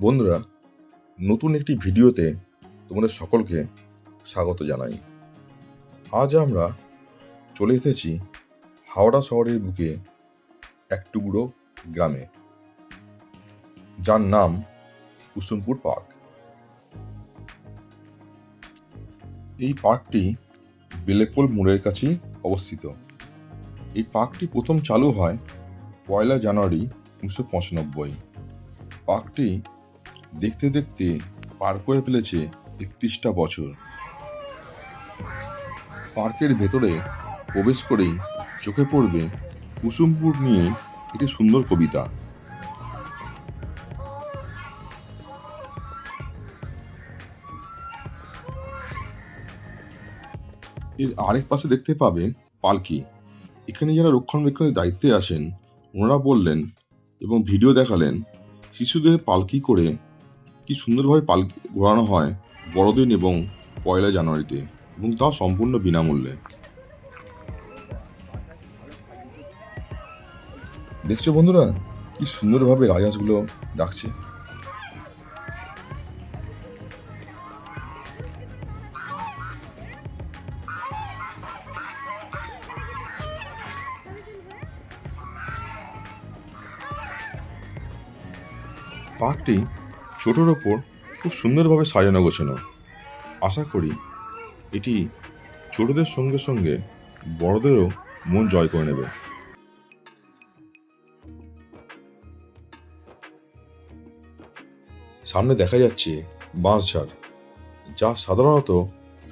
বন্ধুরা, নতুন একটি ভিডিওতে তোমাদের সকলকে স্বাগত জানাই। আজ আমরা চলে এসেছি হাওড়া শহরের বুকে এক টুকরো গ্রামে, যার নাম কুসুমপুর পার্ক। এই পার্কটি বেলেপোল মোড়ের কাছেই অবস্থিত। এই পার্কটি প্রথম চালু হয় 1 জানুয়ারি 1995। পার্কটি দেখতে দেখতে পার করে ফেলেছে 31টা বছর। পার্কের ভেতরে প্রবেশ করেই চোখে পড়বে কুসুমপুর নিয়ে একটি সুন্দর কবিতা। এর আরেক পাশে দেখতে পাবে পালকি। এখানে যারা রক্ষণাবেক্ষণের দায়িত্বে আছেন ওনারা বললেন এবং ভিডিও দেখালেন শিশুদের পালকি করে কি সুন্দরভাবে পালকি ঘোরানো হয় বড়দিন এবং 1 জানুয়ারিতে, এবং তাও সম্পূর্ণ বিনামূল্যে। দেখছো বন্ধুরা, কি সুন্দরভাবে রাজহাঁসগুলো ডাকছে। পার্কটি ছোটোর ওপর খুব সুন্দরভাবে সাজানো গোছানো। আশা করি এটি ছোটদের সঙ্গে সঙ্গে বড়দেরও মন জয় করে নেবে। সামনে দেখা যাচ্ছে বাঁশঝাড়, যা সাধারণত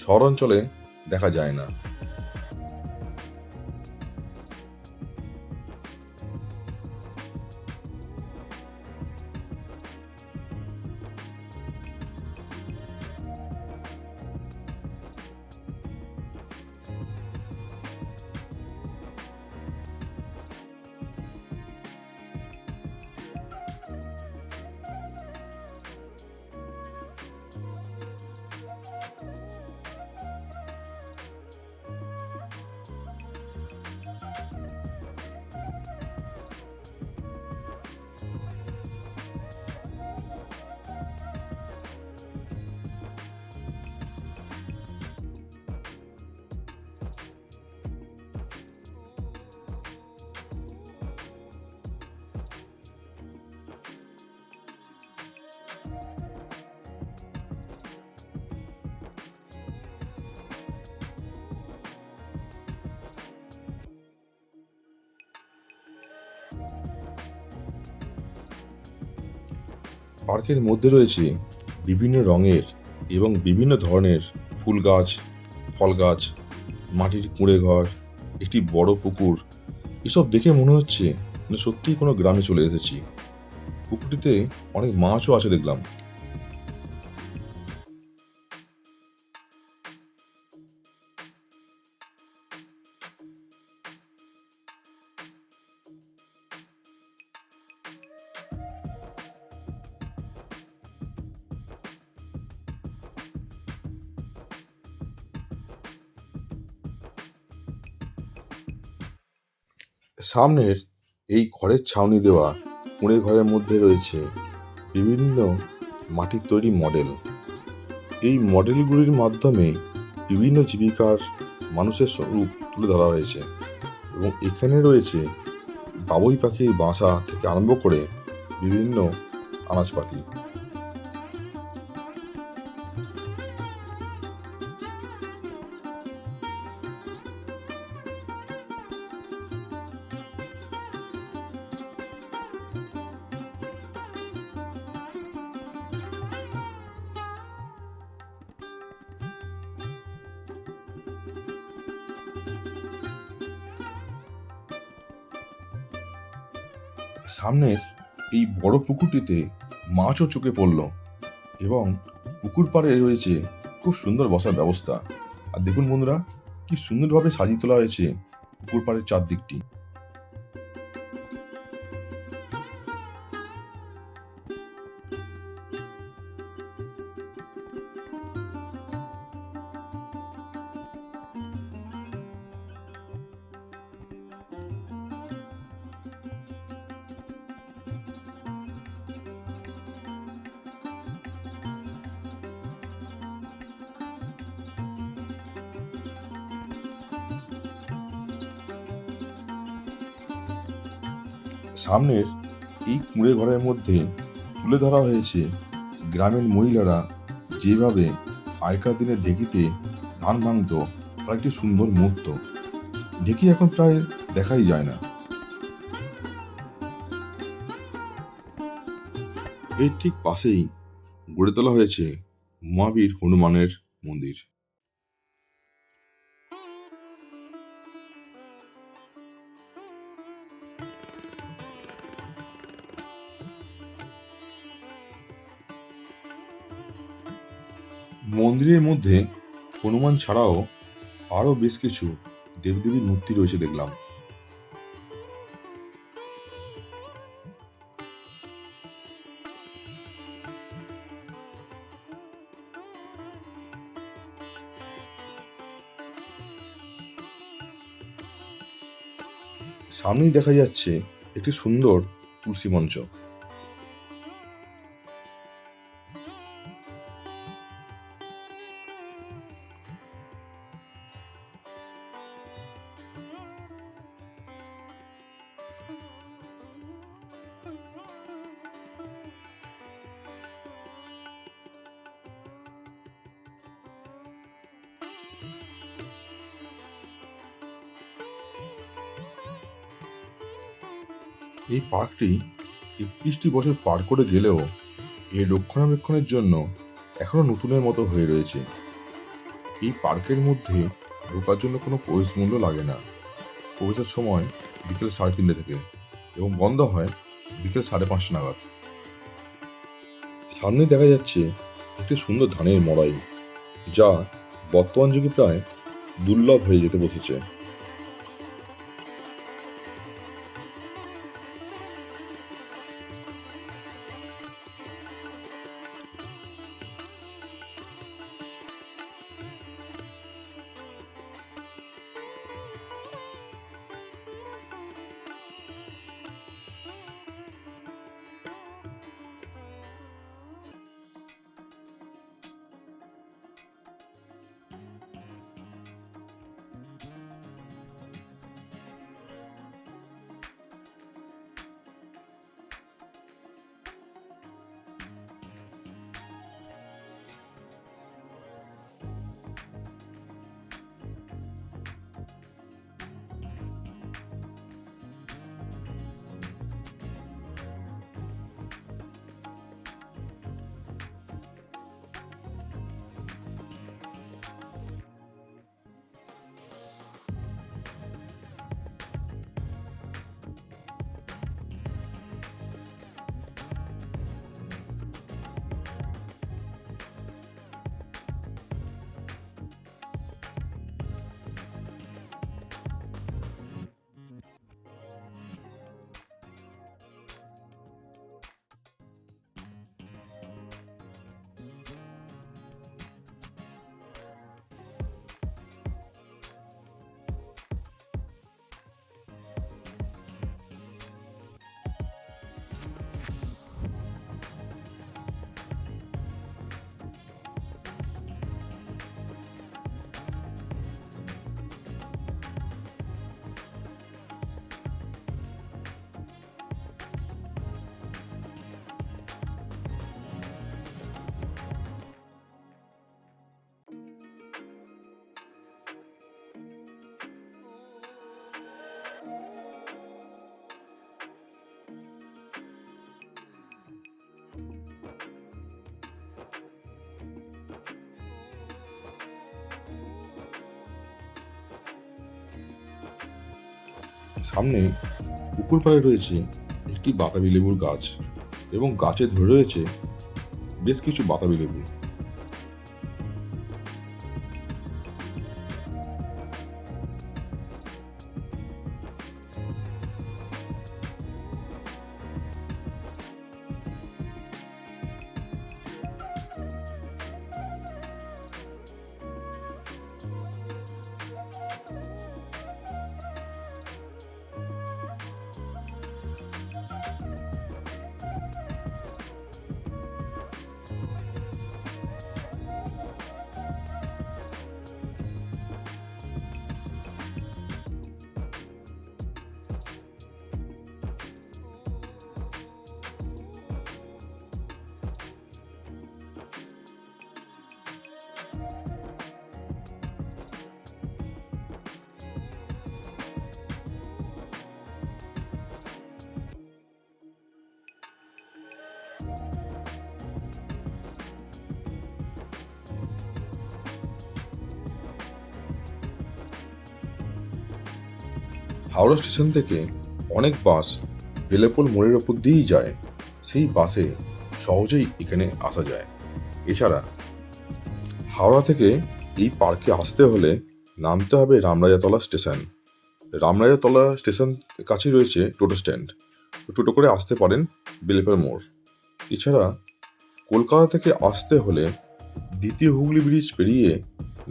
শহর অঞ্চলে দেখা যায় না। পার্কের মধ্যে রয়েছে বিভিন্ন রঙের এবং বিভিন্ন ধরনের ফুল গাছ, ফল গাছ, মাটির কুঁড়ে ঘর, একটি বড় পুকুর। এসব দেখে মনে হচ্ছে সত্যিই কোনো গ্রামে চলে এসেছি। পুকুরটিতে অনেক মাছও আছে দেখলাম। সামনের এই ঘরের ছাউনি দেওয়া কুঁড়ে ঘরের মধ্যে রয়েছে বিভিন্ন মাটির তৈরি মডেল। এই মডেলগুলির মাধ্যমে বিভিন্ন জীবিকার মানুষের স্বরূপ তুলে ধরা হয়েছে, এবং এখানে রয়েছে বাবুই পাখির বাসা থেকে আরম্ভ করে বিভিন্ন আনাজপাতি। সামনের এই বড় পুকুরটিতে মাছও চোখে পড়ল, এবং পুকুর পাড়ে রয়েছে খুব সুন্দর বসার ব্যবস্থা। আর দেখুন বন্ধুরা, কি সুন্দরভাবে সাজিয়ে তোলা হয়েছে পুকুর পাড়ের চারদিকটি। সামনের এই কুঁড়ে ঘরের মধ্যে তুলে ধরা হয়েছে গ্রামের মহিলারা যেভাবে আগেকার দিনে ঢেঁকিতে ধান ভাঙত, তার একটি সুন্দর মুহূর্ত। ঢেঁকি এখন প্রায় দেখাই যায় না। এর ঠিক পাশেই গড়ে তোলা হয়েছে মহাবীর হনুমানের মন্দির। মন্দিরের মধ্যে হনুমান ছাড়াও আরও বেশ কিছু দেবদেবীর মূর্তি রয়েছে দেখলাম। সামনেই দেখা যাচ্ছে একটি সুন্দর তুলসী মঞ্চ। এই পার্কটি 31টি বছর পার করে গেলেও এর রক্ষণাবেক্ষণের জন্য এখনো নতুনের মতো হয়ে রয়েছে। এই পার্কের মধ্যে ঢোকার জন্য কোনো প্রবেশ মূল্য লাগে না। প্রবেশের সময় বিকেল 3:30 থেকে এবং বন্ধ হয় বিকেল 5:30 নাগাদ। সামনে দেখা যাচ্ছে একটি সুন্দর ধানের মড়াই, যা বর্তমান যুগে প্রায় দুর্লভ হয়ে যেতে বসেছে। সামনে পুকুর পাড়ে রয়েছে একটি বাতাবি লেবুর গাছ এবং গাছে ধরে রয়েছে বেশ কিছু বাতাবি লেবু। হাওড়া স্টেশন থেকে অনেক বাস বেলেপোল মোড়ের ওপর দিয়েই যায়। সেই বাসে সহজেই এখানে আসা যায়। এছাড়া হাওড়া থেকে এই পার্কে আসতে হলে নামতে হবে রামরাজাতলা স্টেশন। রামরাজাতলা স্টেশন কাছেই রয়েছে টোটো স্ট্যান্ড। টোটো করে আসতে পারেন বেলেপোল মোড়। এছাড়া কলকাতা থেকে আসতে হলে দ্বিতীয় হুগলি ব্রিজ পেরিয়ে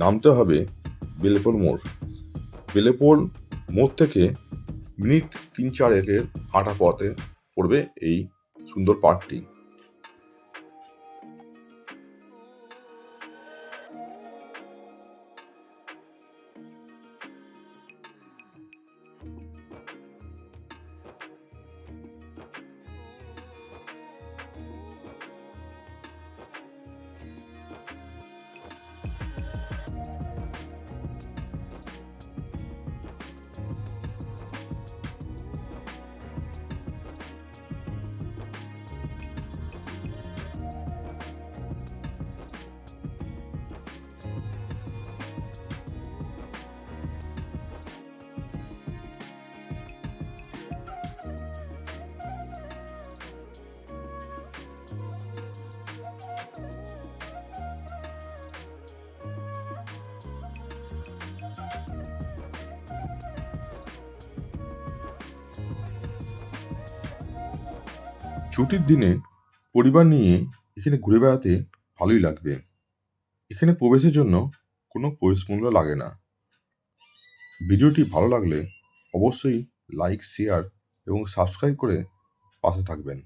নামতে হবে বেলেপোল মোড়। বেলেপোল মোড় থেকে মিনিট 3-4 হাঁটা পথে পড়বে এই সুন্দর পার্কটি। ছুটির দিনে পরিবার নিয়ে এখানে ঘুরে বেড়াতে ভালোই লাগবে। এখানে প্রবেশের জন্য কোনো প্রবেশ মূল্য লাগে না। ভিডিওটি ভালো লাগলে অবশ্যই লাইক, শেয়ার এবং সাবস্ক্রাইব করে পাশে থাকবেন।